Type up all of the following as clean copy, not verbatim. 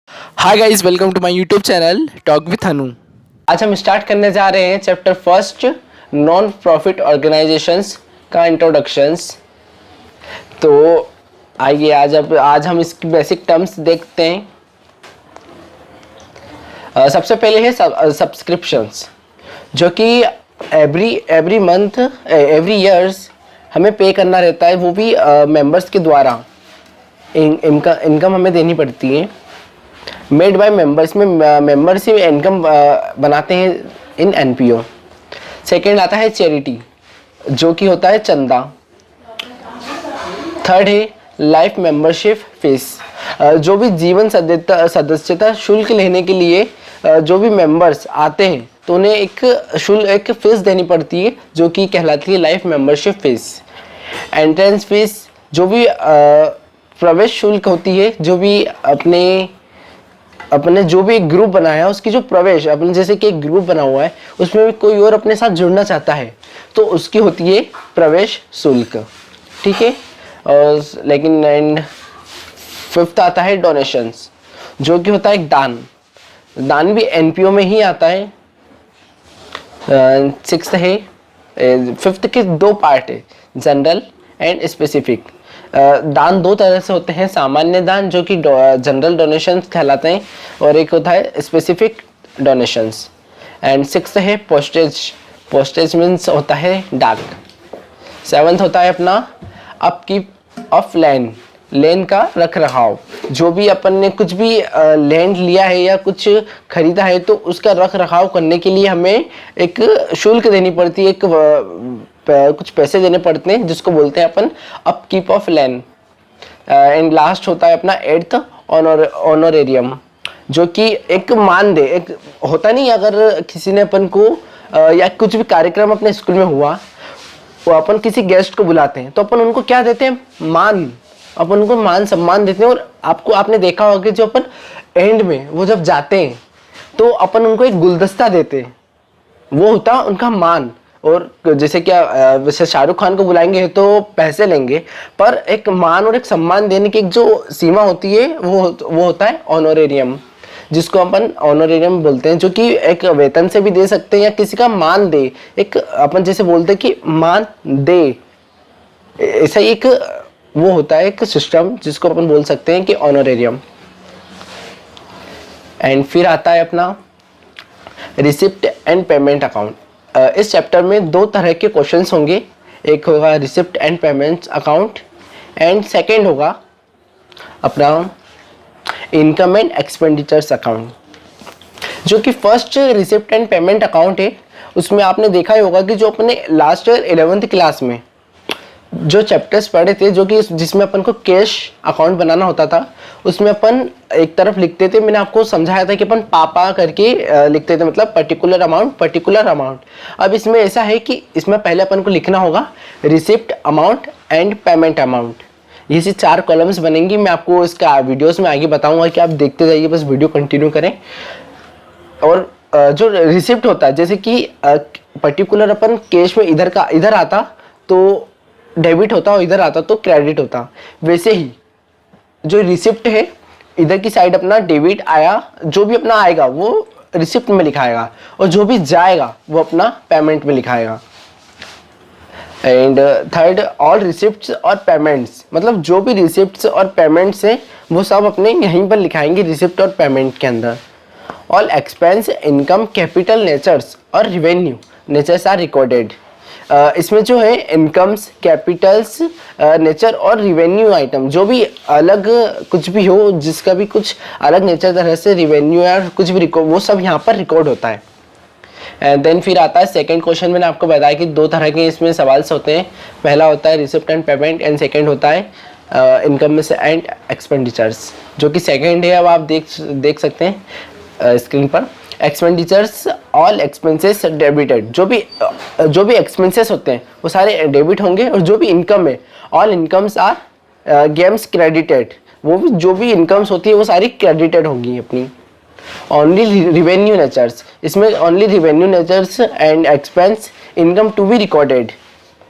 Hi guys, welcome to my YouTube channel talk with Anu. आज हम start करने जा रहे हैं chapter first non profit organisations का इंट्रोडक्शंस। तो आइए आज हम इसकी बेसिक टर्म्स देखते हैं। सबसे पहले है सब्सक्रिप्शंस, जो कि एवरी मंथ एवरी ईयर्स हमें पे करना रहता है, वो भी मेंबर्स के द्वारा इनकम हमें देनी पड़ती है। मेड बाय मेंबर्स में मेंबर्स ही इनकम बनाते हैं इन एनपीओ। सेकेंड आता है चैरिटी, जो कि होता है चंदा। थर्ड है लाइफ मेंबरशिप फीस, जो भी जीवन सदस्यता शुल्क लेने के लिए जो भी मेंबर्स आते हैं तो उन्हें एक फीस देनी पड़ती है, जो कि कहलाती है life membership fees. Entrance fees, जो भी प्रवेश शुल्क होती है, जो भी अपने जो भी एक ग्रुप बनाया है उसकी जो प्रवेश, अपने जैसे कि एक ग्रुप बना हुआ है उसमें भी कोई और अपने साथ जुड़ना चाहता है तो उसकी होती है प्रवेश शुल्क, ठीक है। और लेकिन एंड फिफ्थ आता है डोनेशंस, जो कि होता है दान भी एनपीओ में ही आता है। सिक्स्थ है, फिफ्थ के दो पार्ट है, जनरल एंड स्पेसिफिक। दान दो तरह से होते हैं, सामान्य दान जो कि जनरल डोनेशंस कहलाते हैं, और एक होता है स्पेसिफिक डोनेशंस। एंड सिक्स्थ है पोस्टेज मीन्स होता है डाक। सेवंथ होता है अपना अपकीप ऑफ लैंड का रख रखाव, जो भी अपन ने कुछ भी लैंड लिया है या कुछ खरीदा है तो उसका रख रखाव करने के लिए हमें एक शुल्क देनी पड़ती है, कुछ पैसे देने पड़ते हैं, जिसको बोलते हैं अपन upkeep of land. And last होता है अपना एट्थ ऑनोरेरियम, जो कि एक मानदेय, एक होता नहीं, अगर किसी ने अपन को या कुछ भी कार्यक्रम अपने स्कूल में हुआ, वो अपन किसी गेस्ट को बुलाते हैं तो अपन उनको क्या देते हैं, अपन उनको मान सम्मान देते हैं। और आपने देखा होगा कि जो अपन एंड में वो जब जाते हैं तो अपन उनको एक गुलदस्ता देते हैं, वो होता उनका मान। और जैसे क्या वैसे शाहरुख खान को बुलाएंगे तो पैसे लेंगे, पर एक मान और एक सम्मान देने की एक जो सीमा होती है वो होता है ऑनोरेरियम, जिसको अपन ऑनोरेरियम बोलते हैं, जो कि एक वेतन से भी दे सकते हैं या किसी का मान दे, एक अपन जैसे बोलते हैं कि मान दे, ऐसा ही एक वो होता है एक सिस्टम जिसको अपन बोल सकते हैं कि ऑनोरेरियम। एंड फिर आता है अपना रिसिप्ट एंड पेमेंट अकाउंट। इस चैप्टर में दो तरह के क्वेश्चंस होंगे, एक होगा receipt and payment account, and second होगा अपना इनकम एंड एक्सपेंडिचर्स अकाउंट। जो कि first receipt and payment account है, उसमें आपने देखा ही होगा कि जो अपने लास्ट ईयर 11th क्लास में जो चैप्टर्स पढ़े थे, जो कि जिसमें अपन को कैश अकाउंट बनाना होता था, उसमें अपन एक तरफ लिखते थे, मैंने आपको समझाया था कि अपन पापा करके लिखते थे, मतलब पर्टिकुलर अमाउंट। अब इसमें ऐसा है कि इसमें पहले अपन को लिखना होगा receipt amount and payment amount. ये से 4 कॉलम्स बनेंगी। मैं आपको इसका वीडियोस में आगे बताऊंगा कि आप देखते जाइए, बस वीडियो कंटिन्यू करें। और जो रिसिप्ट होता है, जैसे कि पर्टिकुलर अपन कैश में इधर आता तो डेबिट होता और इधर आता तो क्रेडिट होता, वैसे ही जो रिसिप्ट है इधर की साइड अपना डेबिट आया, जो भी अपना आएगा वो रिसिप्ट में लिखाएगा, और जो भी जाएगा वो अपना पेमेंट में लिखाएगा। एंड थर्ड, ऑल रिसिप्ट्स और पेमेंट्स, मतलब जो भी रिसिप्ट्स और पेमेंट्स हैं वो सब अपने यहीं पर लिखाएंगे रिसिप्ट और पेमेंट के अंदर। All expense, income, capital natures और रिवेन्यू नेचर्स आर रिकॉर्डेड। इसमें जो है इनकम्स, कैपिटल्स, नेचर और रिवेन्यू आइटम, जो भी अलग कुछ भी हो, जिसका भी कुछ अलग नेचर तरह से रिवेन्यू या कुछ भी रिकॉर्ड, वो सब यहाँ पर रिकॉर्ड होता है। एंड देन फिर आता है सेकंड क्वेश्चन। मैंने आपको बताया कि दो तरह के इसमें सवाल होते हैं, पहला होता है receipt and payment, and second होता है इनकम एंड एक्सपेंडिचर्स, जो कि सेकंड है। अब आप देख सकते हैं स्क्रीन पर। एक्सपेंडिचर्स, ऑल एक्सपेंसेस डेबिटेड, जो भी एक्सपेंसेस होते हैं वो सारे डेबिट होंगे, और जो भी इनकम है all incomes are games credited, वो भी जो भी इनकम्स होती है वो सारी क्रेडिटेड होंगी अपनी। ओनली रिवेन्यू नेचर्स, इसमें only revenue natures and expense income to be recorded,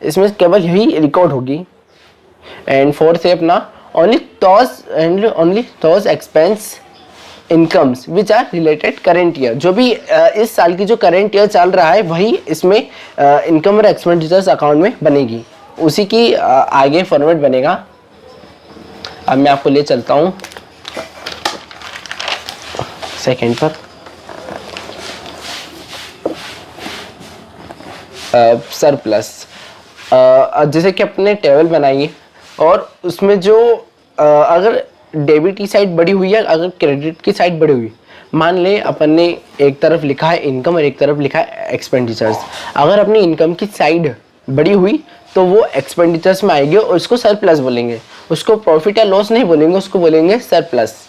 इसमें केवल यही रिकॉर्ड होगी। एंड फोर्थ है अपना only those expense incomes which are related current year, जो भी इस साल की जो करेंट ईयर चल रहा है वही इसमें इनकम और एक्सपेंडिचर्स अकाउंट में बनेगी, उसी की आगे फॉर्मेट बनेगा। अब मैं आपको ले चलता हूँ सेकेंड पर। सरप्लस, जैसे कि अपने टेबल बनाइए और उसमें जो अगर डेबिट की साइड बढ़ी हुई है, अगर क्रेडिट की साइड बढ़ी हुई, मान ले अपन ने एक तरफ लिखा है इनकम और एक तरफ लिखा है एक्सपेंडिचर्स। अगर अपनी इनकम की साइड बढ़ी हुई तो वो एक्सपेंडिचर्स में आएगी और उसको सरप्लस बोलेंगे, उसको प्रॉफिट या लॉस नहीं बोलेंगे, उसको बोलेंगे सरप्लस।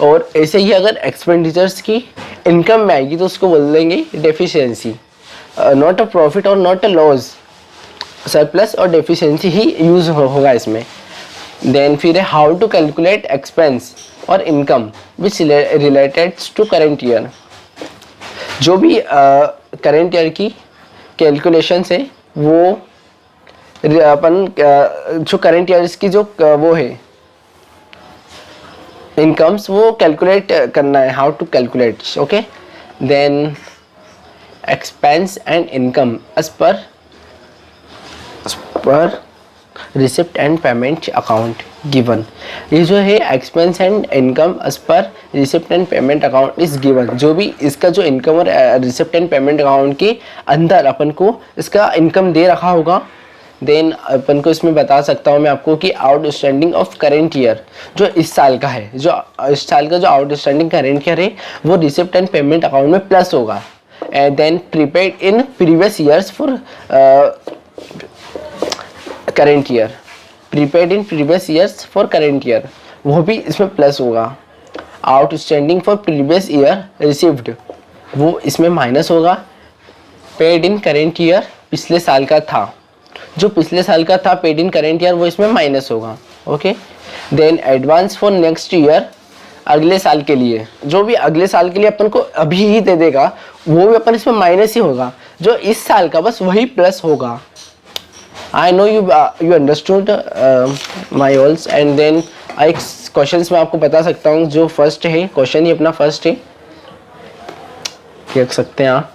और ऐसे ही अगर एक्सपेंडिचर्स की इनकम में आएगी तो उसको बोल देंगे डेफिशिएंसी। नॉट अ प्रॉफिट और नॉट अ लॉस, सरप्लस और डेफिशिएंसी ही यूज होगा इसमें। देन फिर है हाउ टू कैलकुलेट एक्सपेंस और income which related to current year. जो भी करेंट ईयर की कैलकुलेशन है वो अपन जो करेंट ईयर की जो वो है इनकम्स वो कैलकुलेट करना है, how to calculate. Okay, then expense and income as per receipt and payment account given. ये जो है expense and income as per receipt and payment account is given. जो भी इसका जो इनकम और रिसिप्ट एंड पेमेंट अकाउंट के अंदर अपन को इसका इनकम दे रखा होगा, देन अपन को इसमें बता सकता हूँ मैं आपको कि आउटस्टैंडिंग ऑफ करेंट ईयर जो इस साल का है, जो इस साल का जो आउटस्टैंडिंग करेंट ईयर है वो रिसिप्ट एंड पेमेंट अकाउंट में प्लस होगा। And then prepaid in previous years for current year, prepaid in previous years for current year वो भी इसमें प्लस होगा। Outstanding for previous year received वो इसमें माइनस होगा। पेड इन करेंट ईयर पिछले साल का था, जो पिछले साल का था पेड इन करेंट ईयर वो इसमें माइनस होगा। Okay, then advance for next year, अगले साल के लिए, जो भी अगले साल के लिए अपन को अभी ही दे देगा वो भी अपन इसमें माइनस ही होगा, जो इस साल का बस वही प्लस होगा। I know you understood my ऑल्स। एंड देन एक क्वेश्चन में आपको बता सकता हूँ, जो फर्स्ट है क्वेश्चन ही अपना फर्स्ट है, देख सकते हैं आप।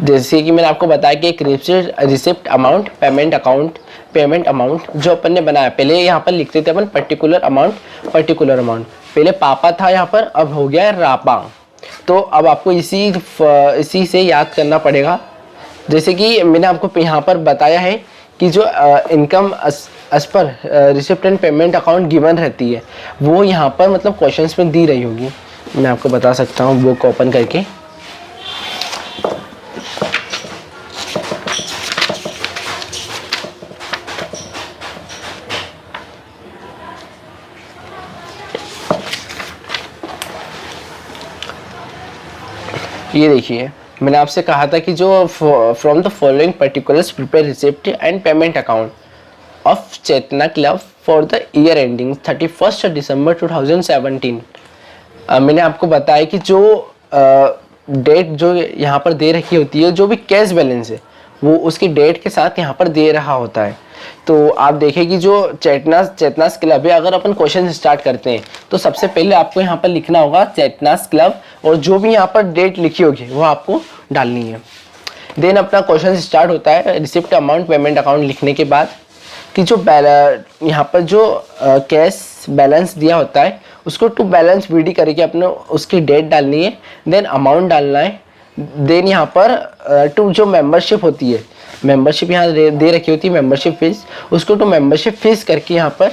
जैसे कि मैंने आपको बताया कि एक रिसिप्ट अमाउंट पेमेंट अमाउंट जो अपन ने बनाया, पहले यहाँ पर लिखते थे अपन पर्टिकुलर अमाउंट। पहले पापा था यहाँ पर, अब हो गया है रापा। तो अब आपको इसी से याद करना पड़ेगा। जैसे कि मैंने आपको यहाँ पर बताया है कि जो income as per receipt and payment account given रहती है वो यहाँ पर मतलब क्वेश्चंस में दी रही होगी। मैं आपको बता सकता हूँ बुक ओपन करके। ये देखिए, मैंने आपसे कहा था कि जो from the following particulars prepare receipt and payment account of Chetna club for the year ending 31 December 2017। मैंने आपको बताया कि जो डेट जो यहाँ पर दे रखी होती है, जो भी कैश बैलेंस है वो उसकी डेट के साथ यहाँ पर दे रहा होता है। तो आप देखें कि जो चेतनास क्लब है, अगर अपन क्वेश्चन स्टार्ट करते हैं तो सबसे पहले आपको यहाँ पर लिखना होगा चेतनास क्लब, और जो भी यहाँ पर डेट लिखी होगी वो आपको डालनी है। देन अपना क्वेश्चन स्टार्ट होता है रिसिप्ट अमाउंट पेमेंट अकाउंट लिखने के बाद कि जो यहाँ पर जो कैश बैलेंस दिया होता है उसको टू बैलेंस बीडी करके अपने उसकी डेट डालनी है, देन अमाउंट डालना है। देन यहाँ पर टू जो मेंबरशिप होती है, मेंबरशिप यहाँ दे रखी होती है मेंबरशिप फीस, उसको टू मेंबरशिप फीस करके यहाँ पर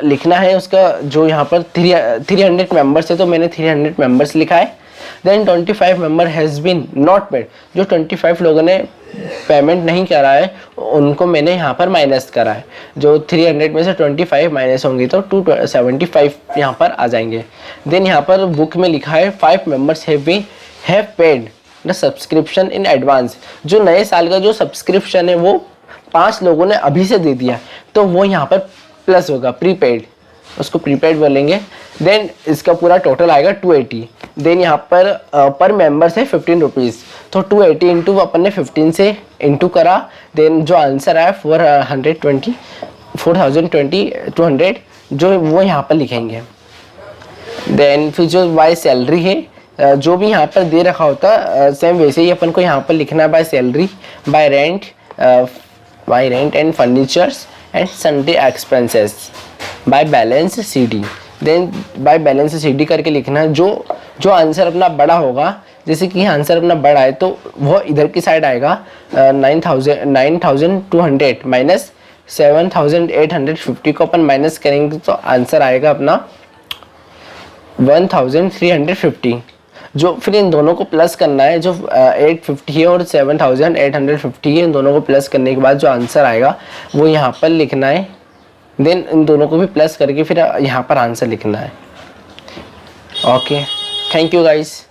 लिखना है। उसका जो यहाँ पर 300 मेंबर्स है तो मैंने 300 मेंबर्स लिखा है। Then 25 member has been not paid, जो 25 लोगों ने पेमेंट नहीं करा है उनको मैंने यहाँ पर माइनस करा है। जो 300 में से 25 माइनस होंगे तो 275 यहाँ पर आ जाएंगे। देन यहाँ पर बुक में लिखा है 5 members have paid the subscription in advance, जो नए साल का जो सब्सक्रिप्शन है वो 5 लोगों ने अभी से दे दिया तो वो यहाँ पर प्लस होगा, प्रीपेड, उसको प्रीपेड बोलेंगे। देन इसका पूरा टोटल आएगा 280। देन यहाँ पर मेंबर से 15 रुपीज़, तो 280 इंटू अपन ने 15 से इंटू करा। देन जो आंसर आया 420 200 जो वो यहाँ पर लिखेंगे। देन फिर जो बाय सैलरी है, जो भी यहाँ पर दे रखा होता है सेम वैसे ही अपन को यहाँ पर लिखना है by salary, by rent and furnitures and sundry expenses, by balance CD. Then by balance CD करके लिखना है। जो आंसर अपना बड़ा होगा, जैसे कि आंसर अपना बड़ा है तो वो इधर की साइड आएगा 9200 माइनस 7850 को अपन माइनस करेंगे तो आंसर आएगा अपना 1350। जो फिर इन दोनों को प्लस करना है, जो 850 है और 7850 है, इन दोनों को प्लस करने के बाद जो आंसर आएगा वो यहाँ पर लिखना है। देन इन दोनों को भी प्लस करके फिर यहाँ पर आंसर लिखना है। Okay, thank you guys.